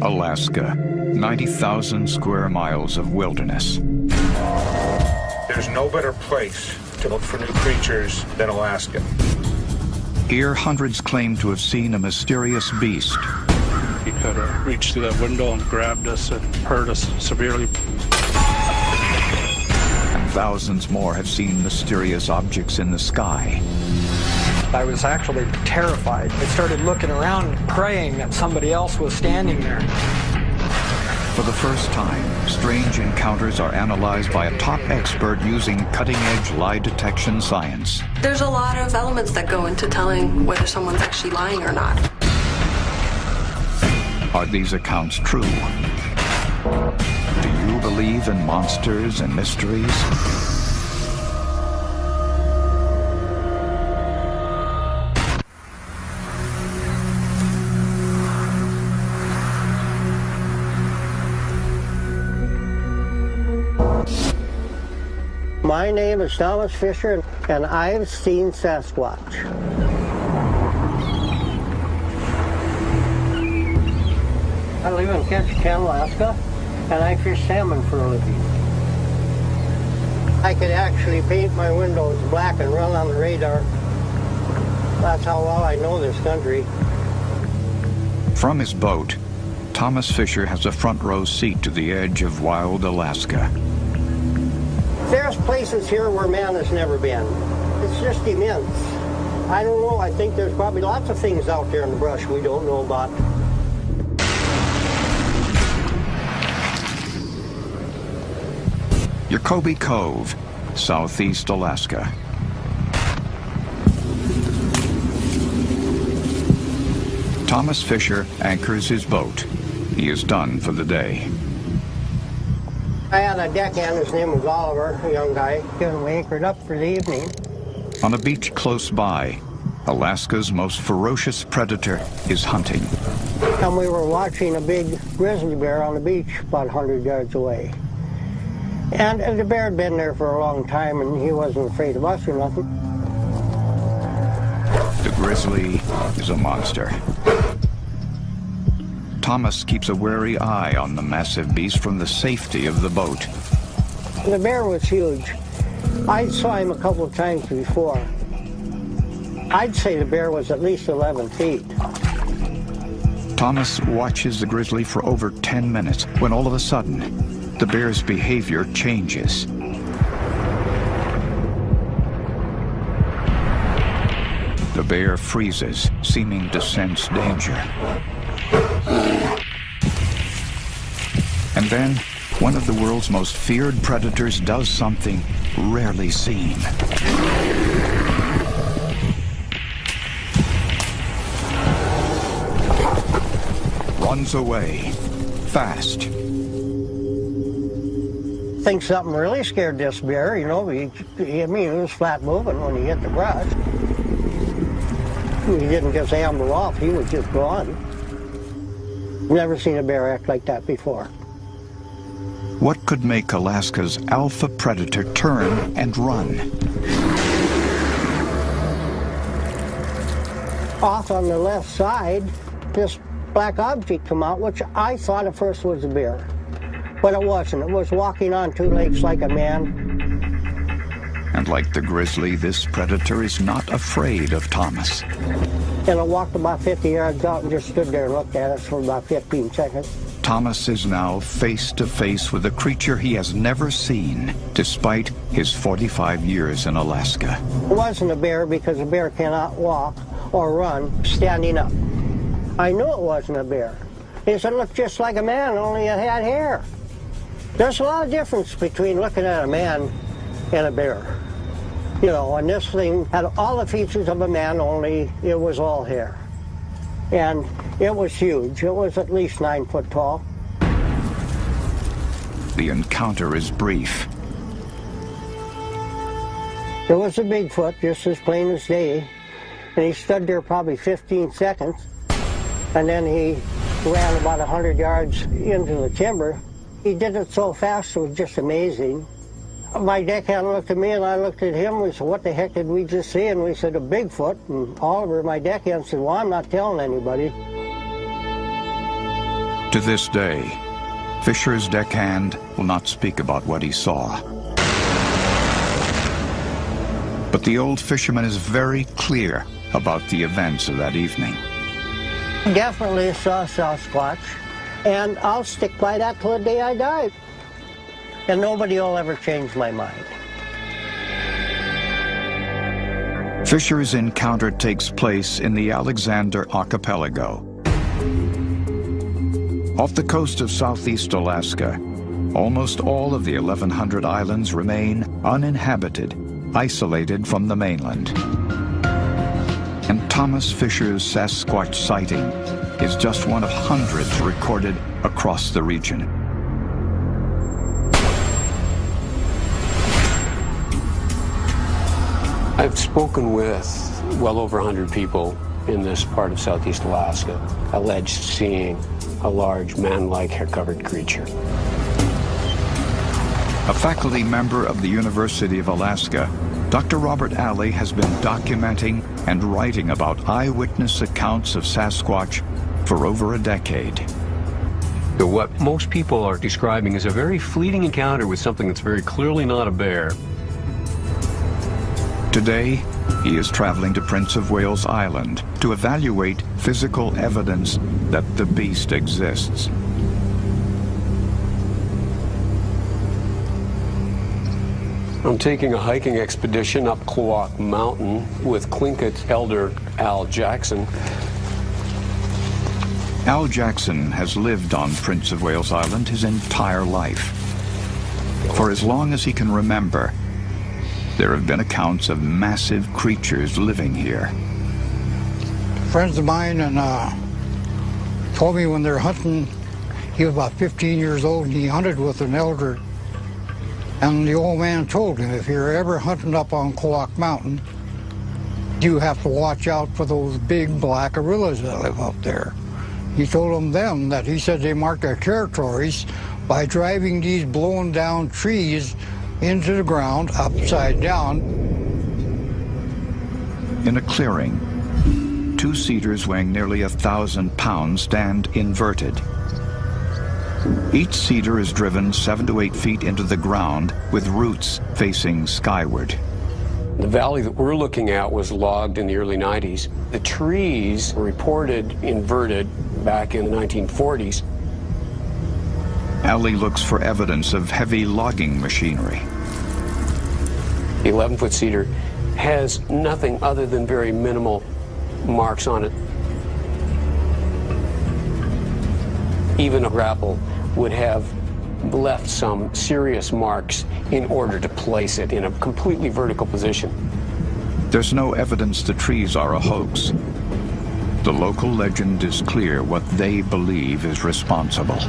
Alaska, 90,000 square miles of wilderness. There's no better place to look for new creatures than Alaska. Here, hundreds claim to have seen a mysterious beast. He could have reached through that window and grabbed us and hurt us severely. And thousands more have seen mysterious objects in the sky. I was actually terrified. I started looking around, praying that somebody else was standing there. For the first time, strange encounters are analyzed by a top expert using cutting-edge lie detection science. There's a lot of elements that go into telling whether someone's actually lying or not. Are these accounts true? Do you believe in monsters and mysteries? My name is Thomas Fisher, and I've seen Sasquatch. I live in Ketchikan, Alaska, and I fish salmon for a living. I could actually paint my windows black and run on the radar. That's how well I know this country. From his boat, Thomas Fisher has a front row seat to the edge of wild Alaska. There's places here where man has never been. It's just immense. I don't know, I think there's probably lots of things out there in the brush we don't know about. Yakobi Cove, southeast Alaska. Thomas Fisher anchors his boat. He is done for the day. I had a deckhand, his name was Oliver, a young guy, and we anchored up for the evening. On a beach close by, Alaska's most ferocious predator is hunting. And we were watching a big grizzly bear on the beach about 100 yards away. And the bear had been there for a long time, and he wasn't afraid of us or nothing. The grizzly is a monster. Thomas keeps a wary eye on the massive beast from the safety of the boat. The bear was huge. I saw him a couple of times before. I'd say the bear was at least 11 feet. Thomas watches the grizzly for over 10 minutes when all of a sudden, the bear's behavior changes. The bear freezes, seeming to sense danger. And then, one of the world's most feared predators does something rarely seen. Runs away, fast. I think something really scared this bear, you know. It was flat moving when he hit the brush. He didn't just amble off, he was just gone. Never seen a bear act like that before. What could make Alaska's alpha predator turn and run? Off on the left side, this black object come out, which I thought at first was a bear. But it wasn't. It was walking on two legs like a man. And like the grizzly, this predator is not afraid of Thomas. And it walked about 50 yards out and just stood there and looked at us for about 15 seconds. Thomas is now face to face with a creature he has never seen, despite his 45 years in Alaska. It wasn't a bear because a bear cannot walk or run standing up. I knew it wasn't a bear. It looked just like a man, only it had hair. There's a lot of difference between looking at a man and a bear. You know, and this thing had all the features of a man, only it was all hair. And it was huge. It was at least 9 foot tall. The encounter is brief. It was a Bigfoot, just as plain as day. And he stood there probably 15 seconds. And then he ran about 100 yards into the timber. He did it so fast, it was just amazing My deckhand looked at me and I looked at him. We said, what the heck did we just see? And we said, a Bigfoot. And Oliver, my deckhand, said, well, I'm not telling anybody. To this day, Fisher's deckhand will not speak about what he saw. But the old fisherman is very clear about the events of that evening. Definitely saw Sasquatch, and I'll stick by that till the day I die. And nobody will ever change my mind. Fisher's encounter takes place in the Alexander Archipelago. Off the coast of southeast Alaska, almost all of the 1,100 islands remain uninhabited, isolated from the mainland. And Thomas Fisher's Sasquatch sighting is just one of hundreds recorded across the region. I've spoken with well over 100 people in this part of southeast Alaska, alleged seeing a large man-like hair-covered creature. A faculty member of the University of Alaska, Dr. Robert Alley has been documenting and writing about eyewitness accounts of Sasquatch for over a decade. So what most people are describing is a very fleeting encounter with something that's very clearly not a bear. Today, he is traveling to Prince of Wales Island to evaluate physical evidence that the beast exists. I'm taking a hiking expedition up Kloak Mountain with Tlingit elder Al Jackson. Al Jackson has lived on Prince of Wales Island his entire life. For as long as he can remember, there have been accounts of massive creatures living here. Friends of mine told me when they're hunting, he was about 15 years old and he hunted with an elder. And the old man told him, if you're ever hunting up on Kloak Mountain, you have to watch out for those big black gorillas that live up there. He told them that he said they mark their territories by driving these blown down trees into the ground, upside down. In a clearing, two cedars weighing nearly 1,000 pounds stand inverted. Each cedar is driven 7 to 8 feet into the ground with roots facing skyward. The valley that we're looking at was logged in the early 90s. The trees were reported inverted back in the 1940s. Alley looks for evidence of heavy logging machinery. The 11-foot cedar has nothing other than very minimal marks on it. Even a grapple would have left some serious marks in order to place it in a completely vertical position. There's no evidence the trees are a hoax. The local legend is clear what they believe is responsible.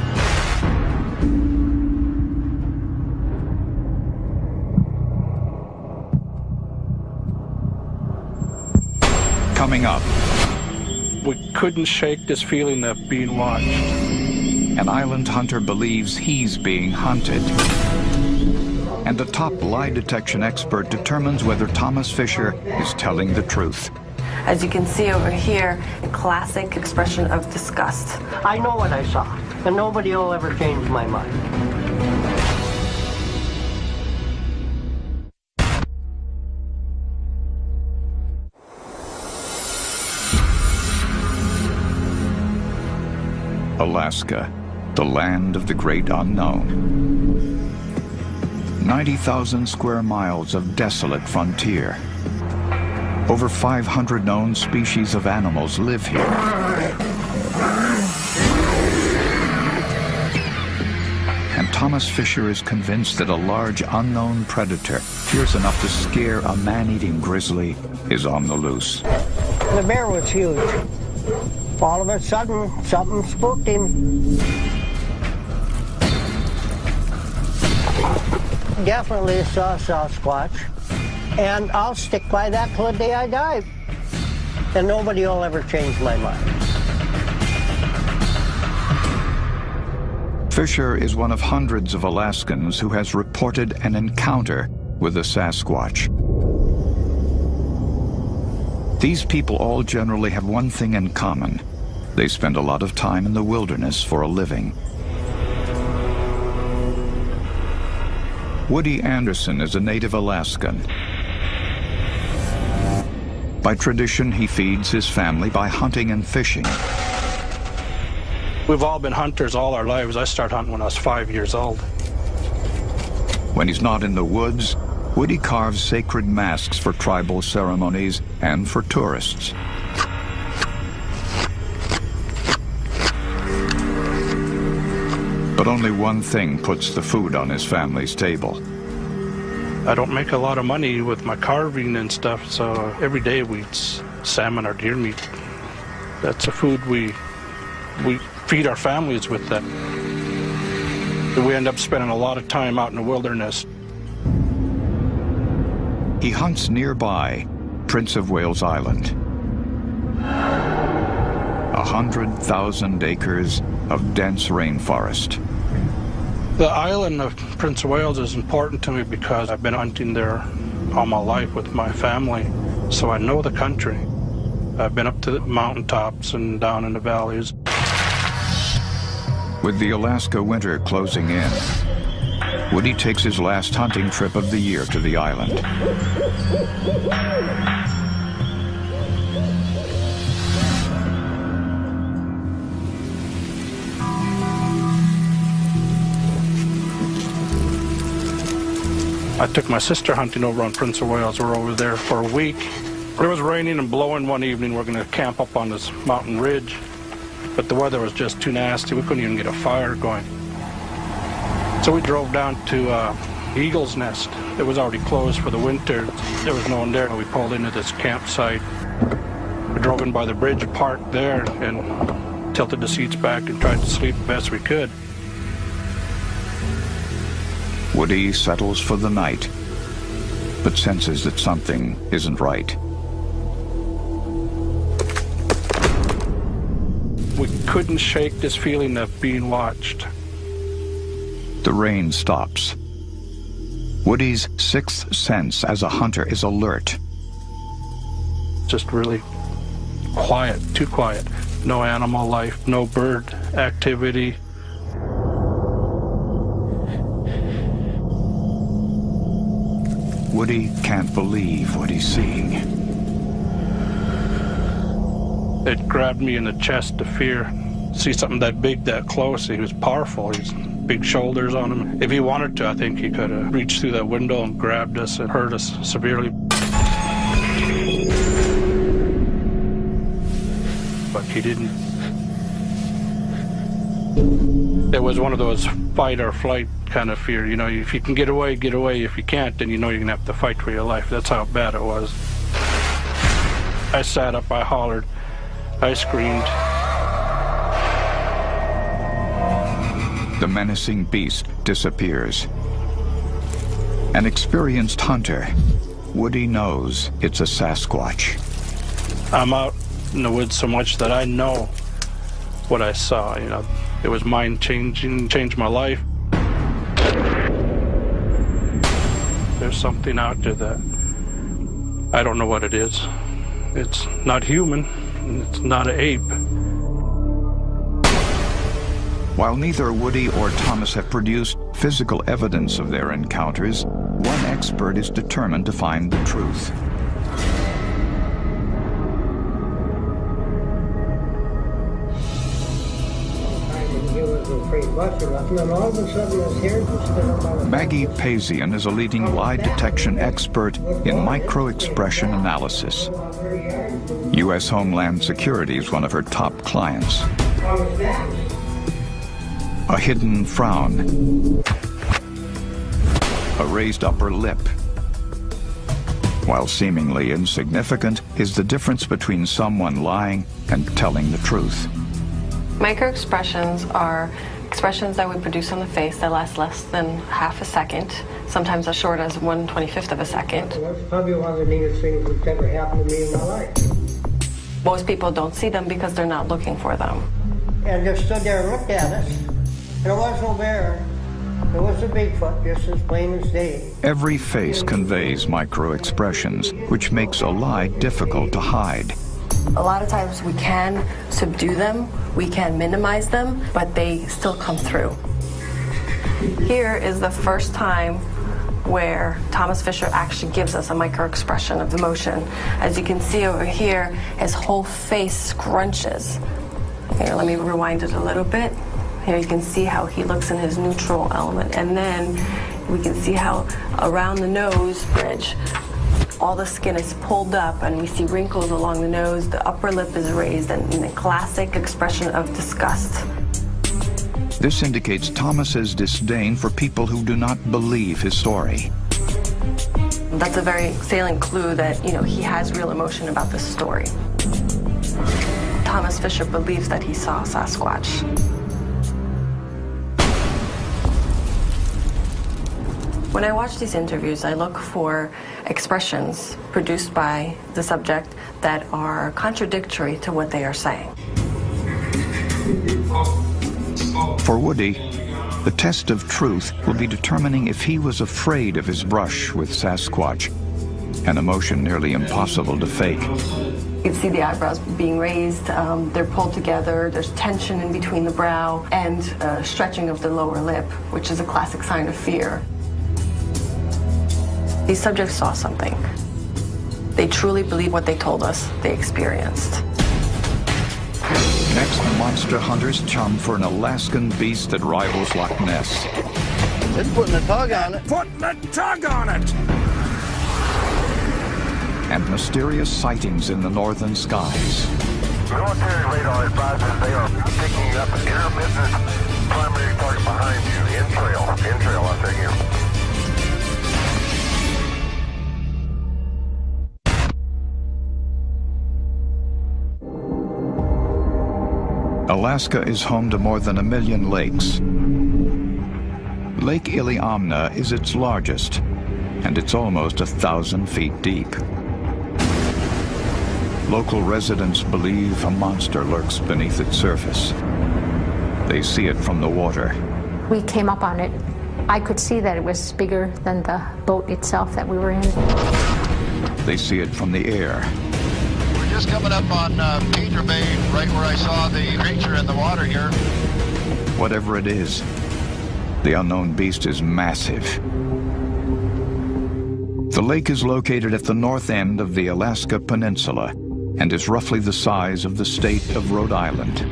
Coming up, We couldn't shake this feeling of being watched. an island hunter believes he's being hunted. And a top lie detection expert determines whether Thomas Fisher is telling the truth. As you can see over here, a classic expression of disgust. I know what I saw, and nobody will ever change my mind. Alaska, the land of the great unknown. 90,000 square miles of desolate frontier. Over 500 known species of animals live here. And Thomas Fisher is convinced that a large unknown predator, fierce enough to scare a man-eating grizzly, is on the loose. The bear was huge. All of a sudden, something spooked him. Definitely saw Sasquatch, and I'll stick by that till the day I die. And nobody will ever change my mind. Fisher is one of hundreds of Alaskans who has reported an encounter with a Sasquatch. These people all generally have one thing in common. They spend a lot of time in the wilderness for a living. Woody Anderson is a native Alaskan. By tradition, he feeds his family by hunting and fishing. We've all been hunters all our lives. I started hunting when I was 5 years old. When he's not in the woods, Woody carves sacred masks for tribal ceremonies and for tourists. But only one thing puts the food on his family's table. I don't make a lot of money with my carving and stuff, so every day we eat salmon or deer meat. That's the food we feed our families with that. We end up spending a lot of time out in the wilderness. He hunts nearby Prince of Wales Island. 100,000 acres of dense rainforest. The island of Prince of Wales is important to me because I've been hunting there all my life with my family, so I know the country. I've been up to the mountaintops and down in the valleys. With the Alaska winter closing in, Woody takes his last hunting trip of the year to the island. I took my sister hunting over on Prince of Wales. We're over there for a week. It was raining and blowing one evening. We're going to camp up on this mountain ridge, but the weather was just too nasty. We couldn't even get a fire going. So we drove down to Eagle's Nest. It was already closed for the winter. There was no one there. We pulled into this campsite. We drove in by the bridge, parked there, and tilted the seats back and tried to sleep the best we could. Woody settles for the night, but senses that something isn't right. We couldn't shake this feeling of being watched. The rain stops. Woody's sixth sense as a hunter is alert. Just really quiet, too quiet. No animal life, no bird activity. Woody can't believe what he's seeing. It grabbed me in the chest, the fear. See something that big, that close. He was powerful. He's big shoulders on him. If he wanted to, I think he could have reached through that window and grabbed us and hurt us severely. But he didn't. It was one of those fight or flight kind of fear. You know, if you can get away, get away. If you can't, then you know you're going to have to fight for your life. That's how bad it was. I sat up, I hollered, I screamed. The menacing beast disappears. An experienced hunter, Woody knows it's a Sasquatch. I'm out in the woods so much that I know what I saw. You know, it was mind-changing, changed my life. There's something out there that I don't know what it is. It's not human, and it's not an ape. While neither Woody or Thomas have produced physical evidence of their encounters, one expert is determined to find the truth. Maggie Pazian is a leading lie detection expert in micro-expression analysis. U.S. Homeland Security is one of her top clients. A hidden frown, a raised upper lip. While seemingly insignificant, is the difference between someone lying and telling the truth. Microexpressions are expressions that we produce on the face that last less than half a second, sometimes as short as 1/25th of a second. That's probably one of the neatest things that's ever happened to me in my life. Most people don't see them because they're not looking for them. And just stood there and looked at us. There was no bear. There was a Bigfoot, just as plain as day. Every face conveys micro-expressions, which makes a lie difficult to hide. A lot of times we can subdue them, we can minimize them, but they still come through. Here is the first time where Thomas Fisher actually gives us a micro-expression of emotion. As you can see over here, his whole face scrunches. Here, let me rewind it a little bit. Here you can see how he looks in his neutral element. And then we can see how around the nose bridge, all the skin is pulled up and we see wrinkles along the nose, the upper lip is raised, and a classic expression of disgust. This indicates Thomas's disdain for people who do not believe his story. That's a very salient clue that, he has real emotion about this story. Thomas Fisher believes that he saw Sasquatch. When I watch these interviews, I look for expressions produced by the subject that are contradictory to what they are saying. For Woody, the test of truth will be determining if he was afraid of his brush with Sasquatch, an emotion nearly impossible to fake. You can see the eyebrows being raised, they're pulled together, there's tension in between the brow, and stretching of the lower lip, which is a classic sign of fear. These subjects saw something. They truly believe what they told us they experienced. Next, monster hunters chum for an Alaskan beast that rivals Loch Ness. It's putting a tug on it. Putting a tug on it! And mysterious sightings in the northern skies. Military radar advises they are picking up an intermittent primary target behind you. In trail, I figure. Alaska is home to more than 1 million lakes. Lake Iliamna is its largest, and it's almost 1,000 feet deep. Local residents believe a monster lurks beneath its surface. They see it from the water. We came up on it. I could see that it was bigger than the boat itself that we were in. They see it from the air. Just coming up on Peter Bay, right where I saw the creature in the water here. Whatever it is, the unknown beast is massive. The lake is located at the north end of the Alaska Peninsula and is roughly the size of the state of Rhode Island.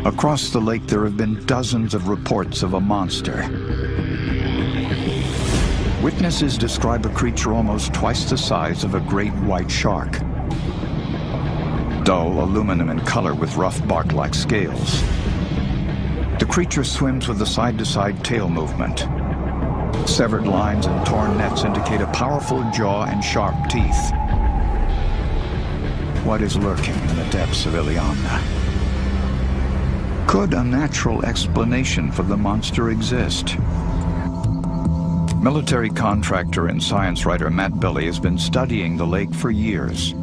Across the lake, there have been dozens of reports of a monster. Witnesses describe a creature almost twice the size of a great white shark. Dull aluminum in color with rough bark-like scales. The creature swims with a side-to-side tail movement. Severed lines and torn nets indicate a powerful jaw and sharp teeth. What is lurking in the depths of Iliamna? Could a natural explanation for the monster exist? Military contractor and science writer Matt Billy has been studying the lake for years.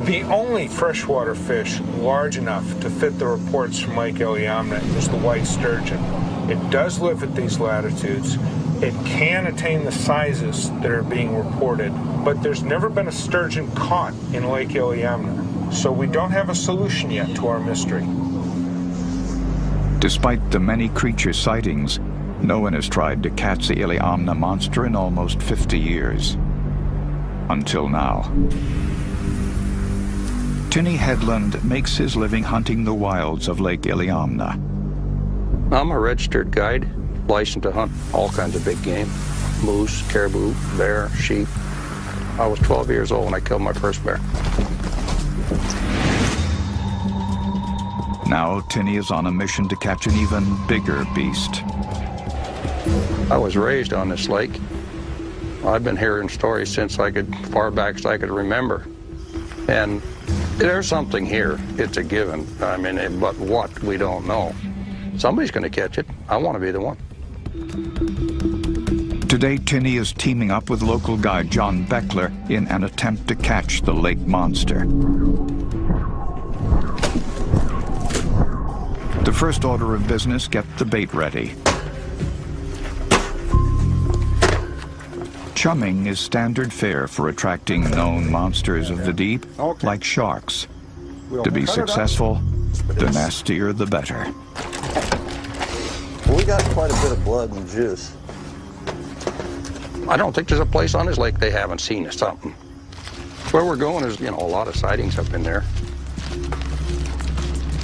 The only freshwater fish large enough to fit the reports from Lake Iliamna is the white sturgeon. It does live at these latitudes. It can attain the sizes that are being reported, but there's never been a sturgeon caught in Lake Iliamna. So we don't have a solution yet to our mystery. Despite the many creature sightings, no one has tried to catch the Iliamna monster in almost 50 years. Until now. Tinny Headland makes his living hunting the wilds of Lake Iliamna. I'm a registered guide, licensed to hunt all kinds of big game. Moose, caribou, bear, sheep. I was 12 years old when I killed my first bear. Now Tinny is on a mission to catch an even bigger beast. I was raised on this lake. I've been hearing stories since far back as I could remember. And there's something here. It's a given. I mean, but what, we don't know. Somebody's going to catch it. I want to be the one. Today, Tinny is teaming up with local guide John Beckler in an attempt to catch the lake monster. The first order of business, get the bait ready. Chumming is standard fare for attracting known monsters of the deep, like sharks. To be successful, the nastier the better. We got quite a bit of blood and juice. I don't think there's a place on this lake they haven't seen something. Where we're going is, a lot of sightings up in there.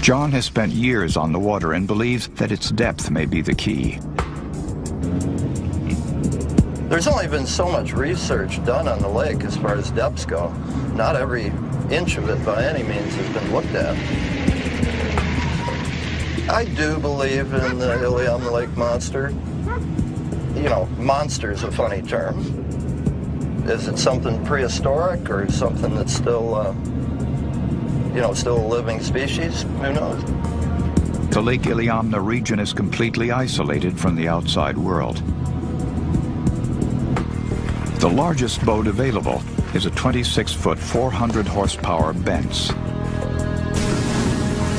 John has spent years on the water and believes that its depth may be the key. There's only been so much research done on the lake as far as depths go. Not every inch of it by any means has been looked at. I do believe in the Iliamna Lake monster. Monster's a funny term. Is it something prehistoric or something that's still, still a living species? Who knows? The Lake Iliamna region is completely isolated from the outside world. The largest boat available is a 26-foot, 400-horsepower Benz.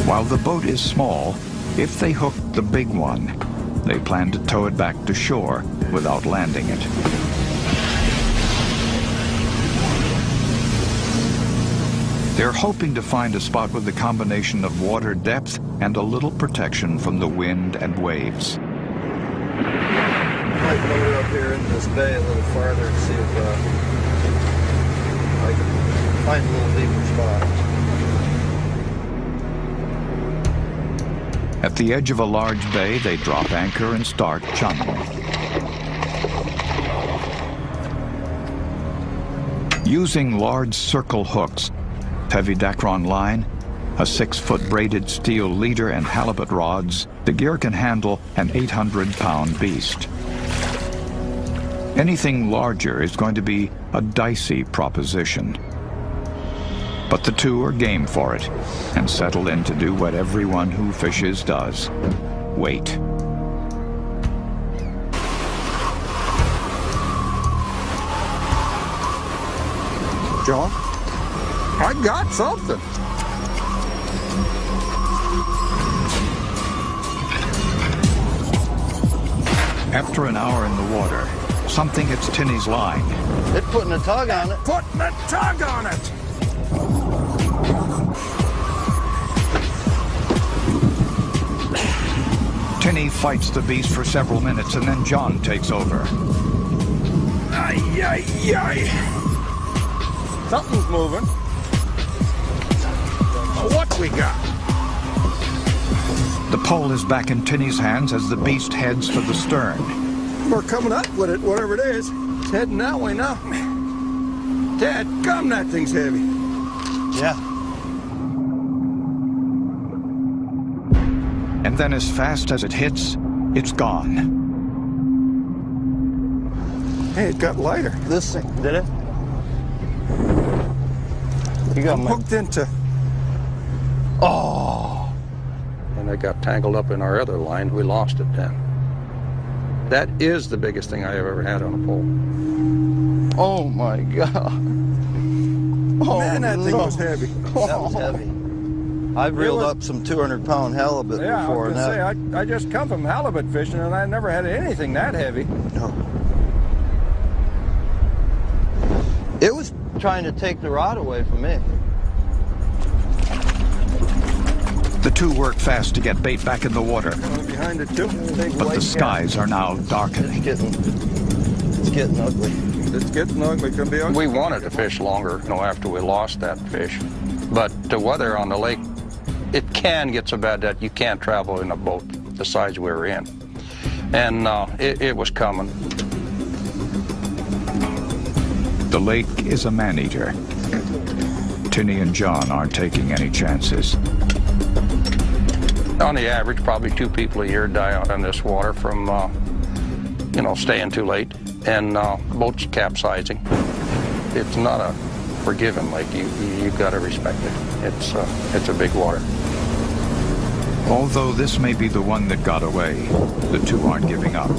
While the boat is small, if they hook the big one, they plan to tow it back to shore without landing it. They're hoping to find a spot with a combination of water depth and a little protection from the wind and waves. I might motor up here into this bay a little farther and see if I can find a little deeper spot. At the edge of a large bay, they drop anchor and start chumming. Using large circle hooks, heavy Dacron line, a 6-foot braided steel leader and halibut rods, the gear can handle an 800-pound beast. Anything larger is going to be a dicey proposition. But the two are game for it and settle in to do what everyone who fishes does: wait. John, I got something. After an hour in the water, something hits Tinny's line. It's putting a tug on it. Putting a tug on it! Tinny fights the beast for several minutes and then John takes over. Ay, ay, ay. Something's moving. What we got? The pole is back in Tinny's hands as the beast heads for the stern. We're coming up with it, whatever it is. It's heading that way now. Dad, come, that thing's heavy. Yeah. And then as fast as it hits, it's gone. Hey, it got lighter. This thing, did it? You got hooked into... Oh! And I got tangled up in our other line. We lost it then. That is the biggest thing I've ever had on a pole. Oh my God. Oh, man, that thing was heavy. That was heavy. I've reeled up some 200-pound halibut before. I was gonna say, I just come from halibut fishing, and I never had anything that heavy. No. It was trying to take the rod away from me. The two work fast to get bait back in the water. Behind it too. But the skies are now darkening. It's getting ugly. It's getting ugly. Can be ugly. We wanted to fish longer, after we lost that fish. But the weather on the lake, it can get so bad that you can't travel in a boat the size we were in. And it was coming. The lake is a man-eater. Tinny and John aren't taking any chances. On the average, probably 2 people a year die out on this water from, staying too late and boats capsizing. It's not a forgiving lake. You've got to respect it. It's a big water. Although this may be the one that got away, the two aren't giving up.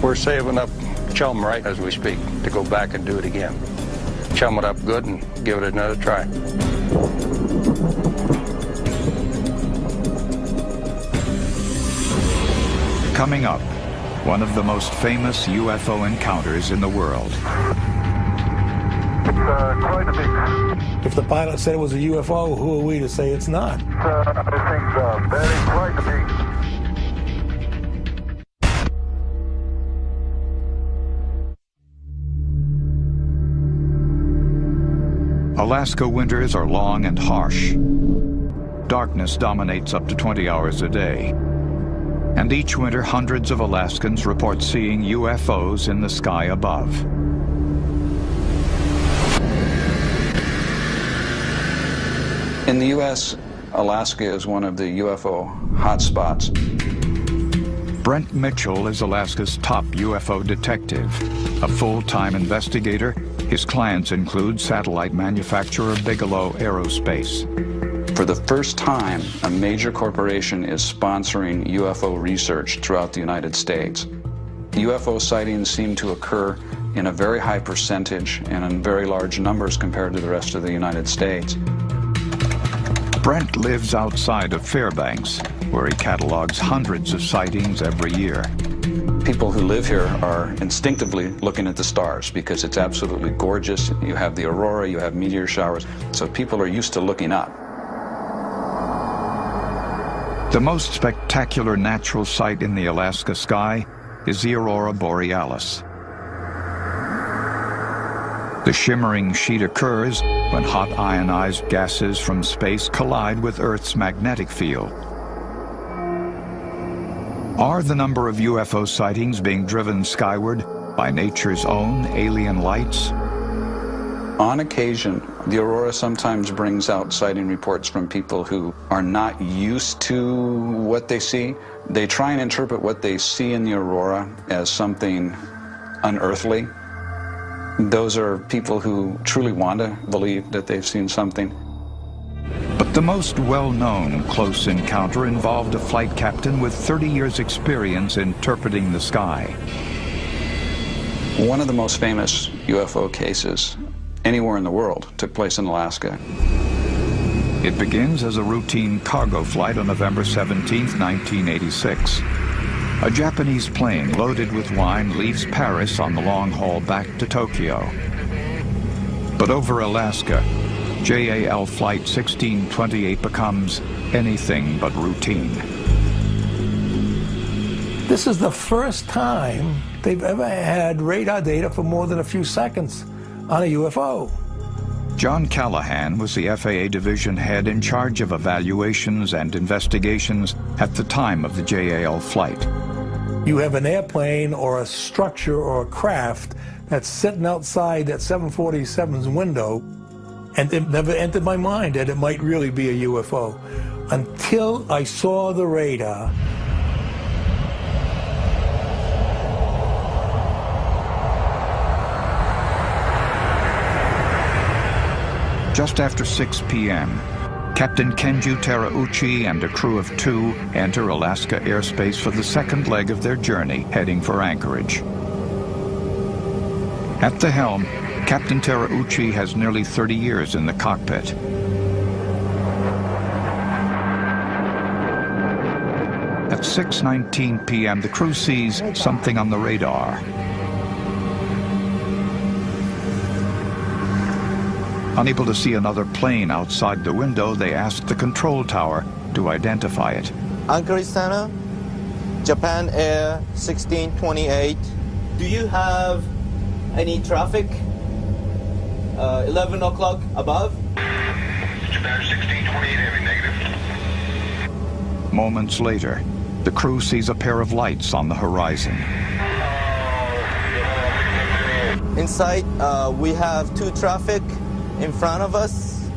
We're saving up chum right as we speak to go back and do it again. Chum it up good and give it another try. Coming up, one of the most famous UFO encounters in the world. Quite a big. If the pilot said it was a UFO, who are we to say it's not? This thing's very quite a big. Alaska winters are long and harsh. Darkness dominates up to 20 hours a day. And each winter, hundreds of Alaskans report seeing UFOs in the sky above. In the U.S., Alaska is one of the UFO hotspots. Brent Mitchell is Alaska's top UFO detective. A full-time investigator, his clients include satellite manufacturer Bigelow Aerospace. For the first time, a major corporation is sponsoring UFO research throughout the United States. UFO sightings seem to occur in a very high percentage and in very large numbers compared to the rest of the United States. Brent lives outside of Fairbanks, where he catalogs hundreds of sightings every year. People who live here are instinctively looking at the stars because it's absolutely gorgeous. You have the aurora, you have meteor showers, so people are used to looking up. The most spectacular natural sight in the Alaska sky is the aurora borealis. The shimmering sheet occurs when hot ionized gases from space collide with Earth's magnetic field. Are the number of UFO sightings being driven skyward by nature's own alien lights? On occasion, the aurora sometimes brings out sighting reports from people who are not used to what they see. They try and interpret what they see in the aurora as something unearthly. Those are people who truly want to believe that they've seen something. But the most well-known close encounter involved a flight captain with 30 years' experience interpreting the sky. One of the most famous UFO cases anywhere in the world took place in Alaska. It begins as a routine cargo flight on November 17, 1986. A Japanese plane loaded with wine leaves Paris on the long haul back to Tokyo. But over Alaska, JAL Flight 1628 becomes anything but routine. This is the first time they've ever had radar data for more than a few seconds on a UFO. John Callahan was the FAA division head in charge of evaluations and investigations at the time of the JAL flight. You have an airplane or a structure or a craft that's sitting outside that 747's window, and it never entered my mind that it might really be a UFO until I saw the radar. Just after 6 p.m., Captain Kenju Terauchi and a crew of 2 enter Alaska airspace for the second leg of their journey, heading for Anchorage. At the helm, Captain Terauchi has nearly 30 years in the cockpit. At 6:19 p.m., the crew sees something on the radar. Unable to see another plane outside the window, they ask the control tower to identify it. Anchorage Center, Japan Air 1628. Do you have any traffic? 11 o'clock above? Japan 1628 heavy, negative. Moments later, the crew sees a pair of lights on the horizon. Inside, we have 2 traffic in front of us,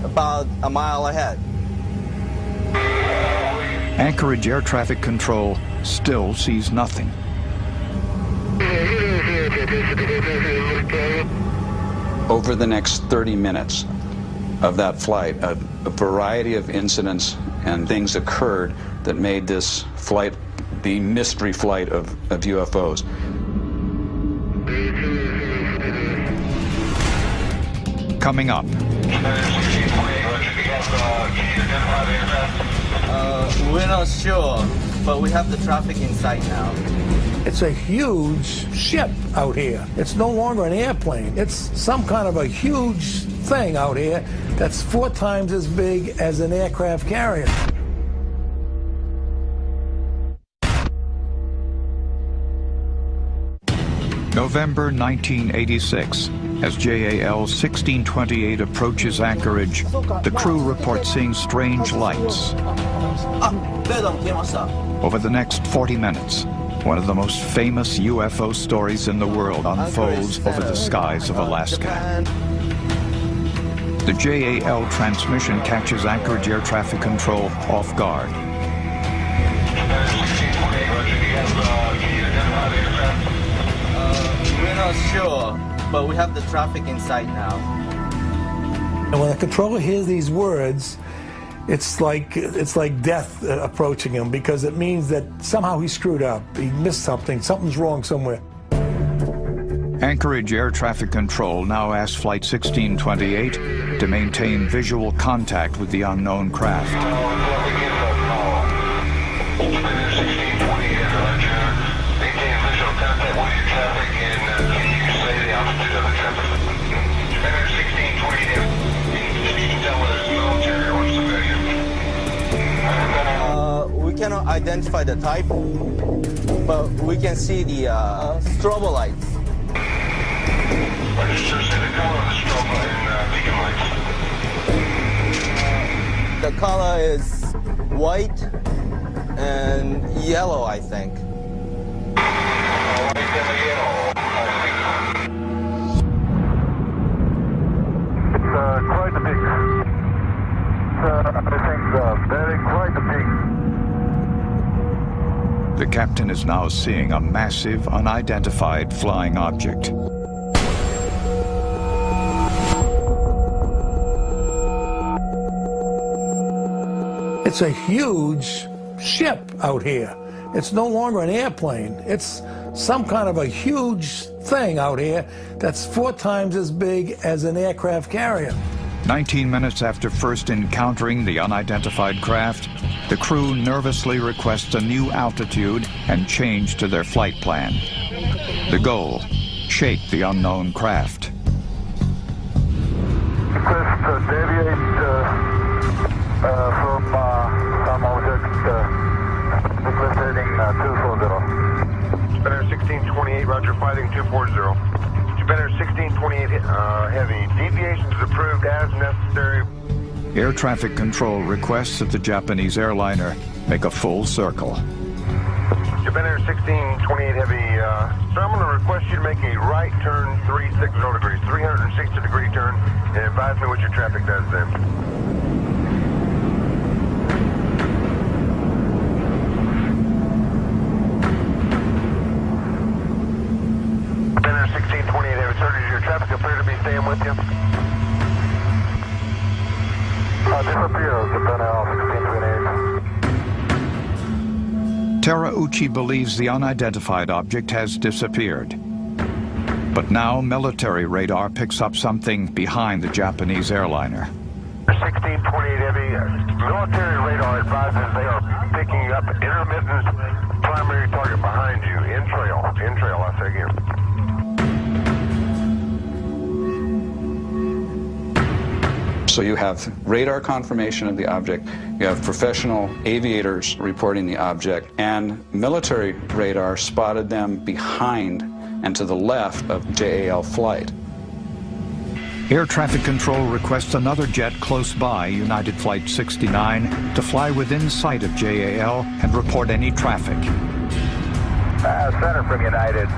about a mile ahead. Anchorage Air Traffic Control still sees nothing. Over the next 30 minutes of that flight, a variety of incidents and things occurred that made this flight the mystery flight of UFOs. Coming up. We're not sure. but we have the traffic in sight now. It's a huge ship out here. It's no longer an airplane. It's some kind of a huge thing out here that's 4 times as big as an aircraft carrier. November 1986. As JAL 1628 approaches anchorage, the crew reports seeing strange lights. Over the next 40 minutes, one of the most famous UFO stories in the world unfolds over the skies of Alaska. The JAL transmission catches Anchorage Air Traffic Control off guard. We're not sure, but we have the traffic in sight now. And when the controller hears these words, it's like death approaching him, because it means that somehow he screwed up. He missed something. Something's wrong somewhere. Anchorage Air Traffic Control now asks Flight 1628 to maintain visual contact with the unknown craft. We cannot identify the type, but we can see the strobo lights. The color is white and yellow, I think. Quite a big. I think very quite a big. The captain is now seeing a massive, unidentified flying object. It's a huge ship out here. It's no longer an airplane. It's some kind of a huge thing out here that's 4 times as big as an aircraft carrier. 19 minutes after first encountering the unidentified craft, the crew nervously requests a new altitude and change to their flight plan. The goal, shake the unknown craft. Request deviate from some object, request heading 240. Japan 1628, roger, fighting 240. Japan 1628, heavy. Deviations approved as necessary. Air traffic control requests that the Japanese airliner make a full circle. Japan 1628, heavy. So I'm going to request you to make a right turn 360 degrees, 360 degree turn, and advise me what your traffic does then. Japan 1628, heavy. Sir, does your traffic appear to be staying with you? Disappears, Japan 1628. Terauchi believes the unidentified object has disappeared. But now military radar picks up something behind the Japanese airliner. 1628 heavy, military radar advises they are picking up intermittent primary target behind you, in trail, I say again. So you have radar confirmation of the object, you have professional aviators reporting the object, and military radar spotted them behind and to the left of JAL flight. Air traffic control requests another jet close by, United Flight 69, to fly within sight of JAL and report any traffic. Center from United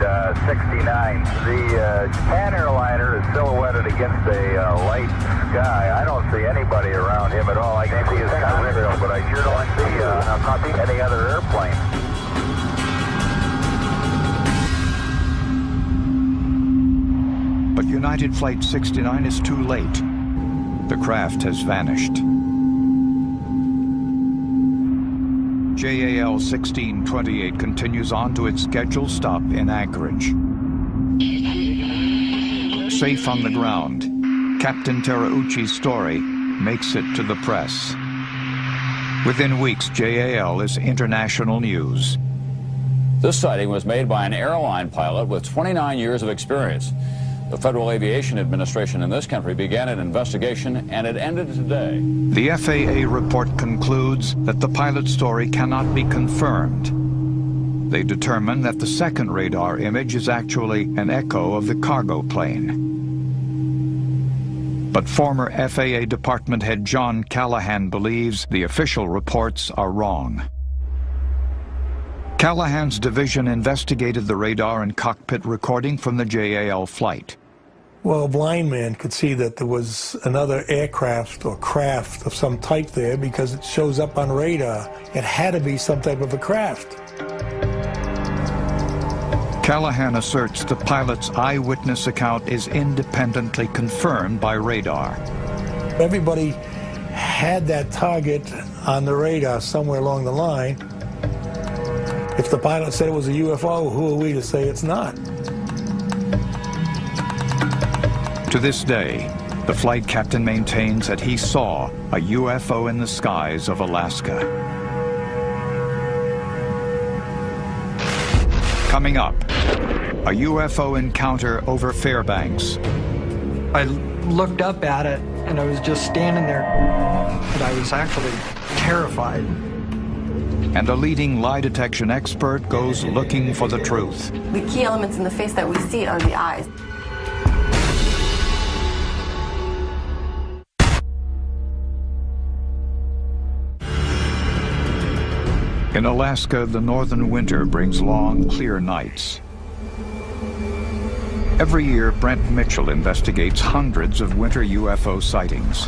69. The Japan airliner is silhouetted against a light sky. I don't see anybody around him at all. I can see his contrail, but I sure don't see any other airplane. But United Flight 69 is too late. The craft has vanished. JAL 1628 continues on to its scheduled stop in Anchorage. Safe on the ground, Captain Terauchi's story makes it to the press. Within weeks, JAL is international news. This sighting was made by an airline pilot with 29 years of experience. The Federal Aviation Administration in this country began an investigation, and it ended today. The FAA report concludes that the pilot story cannot be confirmed. They determine that the second radar image is actually an echo of the cargo plane. But former FAA Department head John Callahan believes the official reports are wrong. Callahan's division investigated the radar and cockpit recording from the JAL flight. Well, a blind man could see that there was another aircraft or craft of some type there because it shows up on radar. It had to be some type of a craft. Callahan asserts the pilot's eyewitness account is independently confirmed by radar. Everybody had that target on the radar somewhere along the line. If the pilot said it was a UFO, who are we to say it's not? To this day, the flight captain maintains that he saw a UFO in the skies of Alaska. Coming up, a UFO encounter over Fairbanks. I looked up at it, and I was just standing there, and I was actually terrified. And a leading lie detection expert goes looking for the truth. The key elements in the face that we see are the eyes. In Alaska, the northern winter brings long, clear nights. Every year, Brent Mitchell investigates hundreds of winter UFO sightings.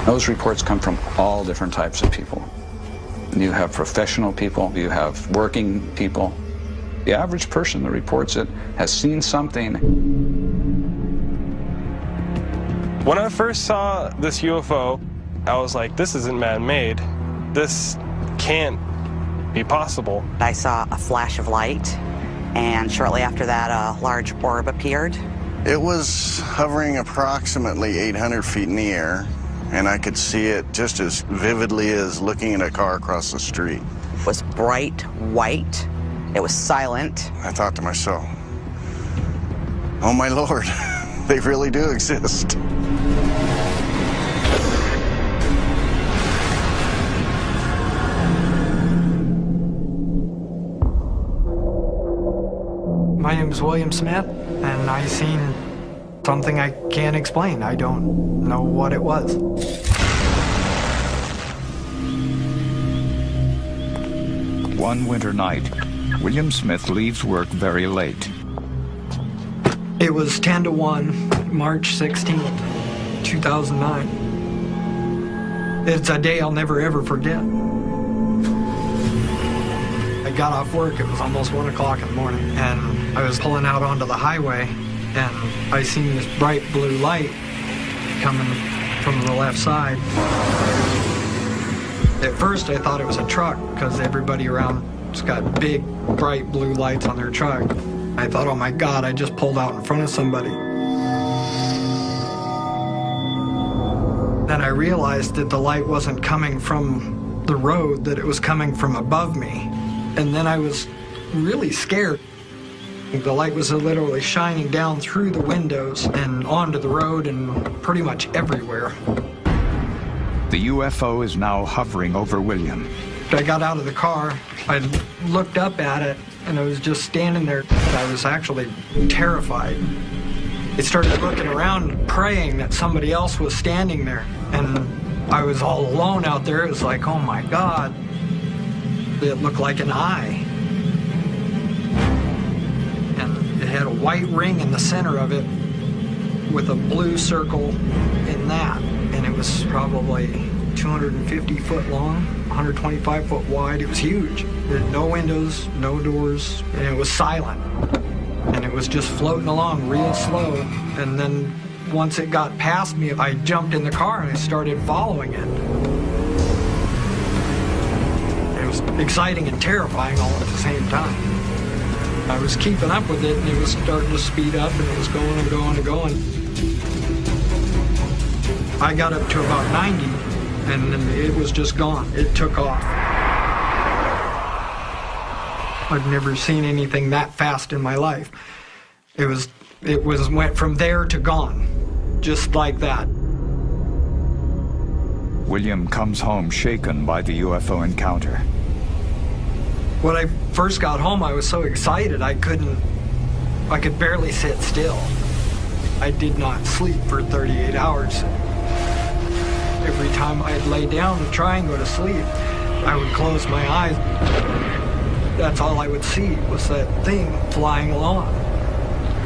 Those reports come from all different types of people. You have professional people, you have working people. The average person that reports it has seen something. When I first saw this UFO, I was like, this isn't man-made. This can't be possible. I saw a flash of light, and shortly after that, a large orb appeared. It was hovering approximately 800 feet in the air, and I could see it just as vividly as looking at a car across the street. It was bright white. It was silent. I thought to myself, oh my Lord, they really do exist. My name is William Smith, and I seen something I can't explain. I don't know what it was. One winter night, William Smith leaves work very late. It was 10 to 1, March 16th, 2009. It's a day I'll never ever forget. I got off work, it was almost 1 o'clock in the morning, and I was pulling out onto the highway, and I seen this bright blue light coming from the left side. At first I thought it was a truck, because everybody around's got big, bright blue lights on their truck. I thought, oh my God, I just pulled out in front of somebody. Then I realized that the light wasn't coming from the road, that it was coming from above me. And then I was really scared. The light was literally shining down through the windows and onto the road and pretty much everywhere. The UFO is now hovering over William. I got out of the car, I looked up at it, and I was just standing there. I was actually terrified. I started looking around, praying that somebody else was standing there. And I was all alone out there. It was like, oh my God. It looked like an eye. And it had a white ring in the center of it with a blue circle in that. And it was probably 250 foot long, 125 foot wide. It was huge. There were no windows, no doors, and it was silent. And it was just floating along real slow. And then once it got past me, I jumped in the car and I started following it. It was exciting and terrifying all at the same time. I was keeping up with it, and it was starting to speed up, and it was going and going and going. I got up to about 90, and then it was just gone. It took off. I've never seen anything that fast in my life. It went from there to gone, just like that. William comes home shaken by the UFO encounter. When I first got home, I was so excited I could barely sit still. I did not sleep for 38 hours. Every time I'd lay down to try and go to sleep, I would close my eyes. That's all I would see was that thing flying along.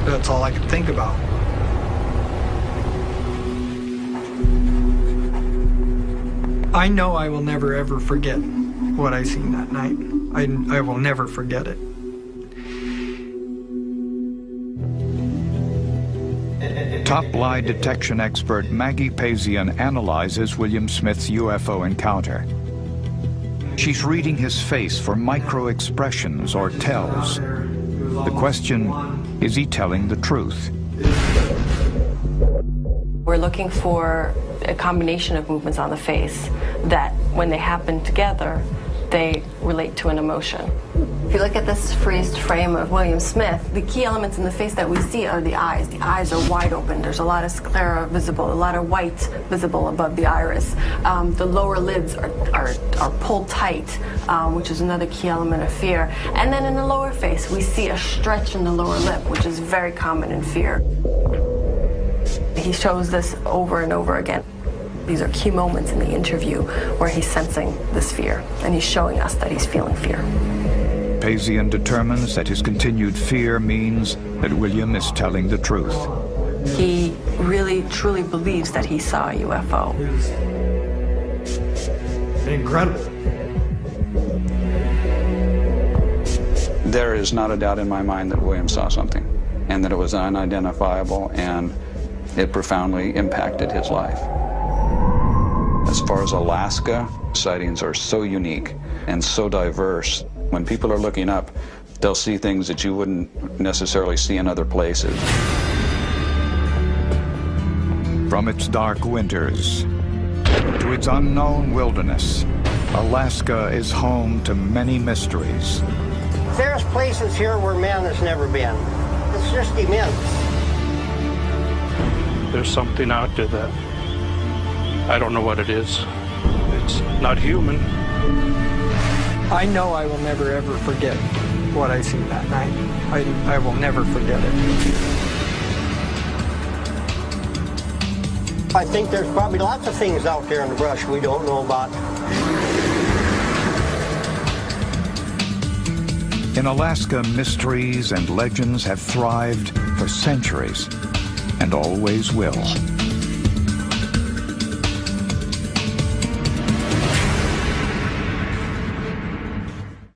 That's all I could think about. I know I will never ever forget what I seen that night. I will never forget it. Top lie detection expert Maggie Pazian analyzes William Smith's UFO encounter. She's reading his face for micro-expressions or tells. The question, is he telling the truth? We're looking for a combination of movements on the face that, when they happen together, they relate to an emotion. If you look at this freezed frame of William Smith, the key elements in the face that we see are the eyes. The eyes are wide open. There's a lot of sclera visible, a lot of white visible above the iris. The lower lids are pulled tight, which is another key element of fear. And then in the lower face, we see a stretch in the lower lip, which is very common in fear. He shows this over and over again. These are key moments in the interview where he's sensing this fear, and he's showing us that he's feeling fear. Pazian determines that his continued fear means that William is telling the truth. He really, truly believes that he saw a UFO. Incredible. There is not a doubt in my mind that William saw something, and that it was unidentifiable, and it profoundly impacted his life. As far as Alaska, sightings are so unique and so diverse. When people are looking up, they'll see things that you wouldn't necessarily see in other places. From its dark winters to its unknown wilderness, Alaska is home to many mysteries. There's places here where man has never been. It's just immense. There's something out there that I don't know what it is. It's not human. I know I will never ever forget what I seen that night. I will never forget it. I think there's probably lots of things out there in the brush we don't know about. In Alaska, mysteries and legends have thrived for centuries and always will.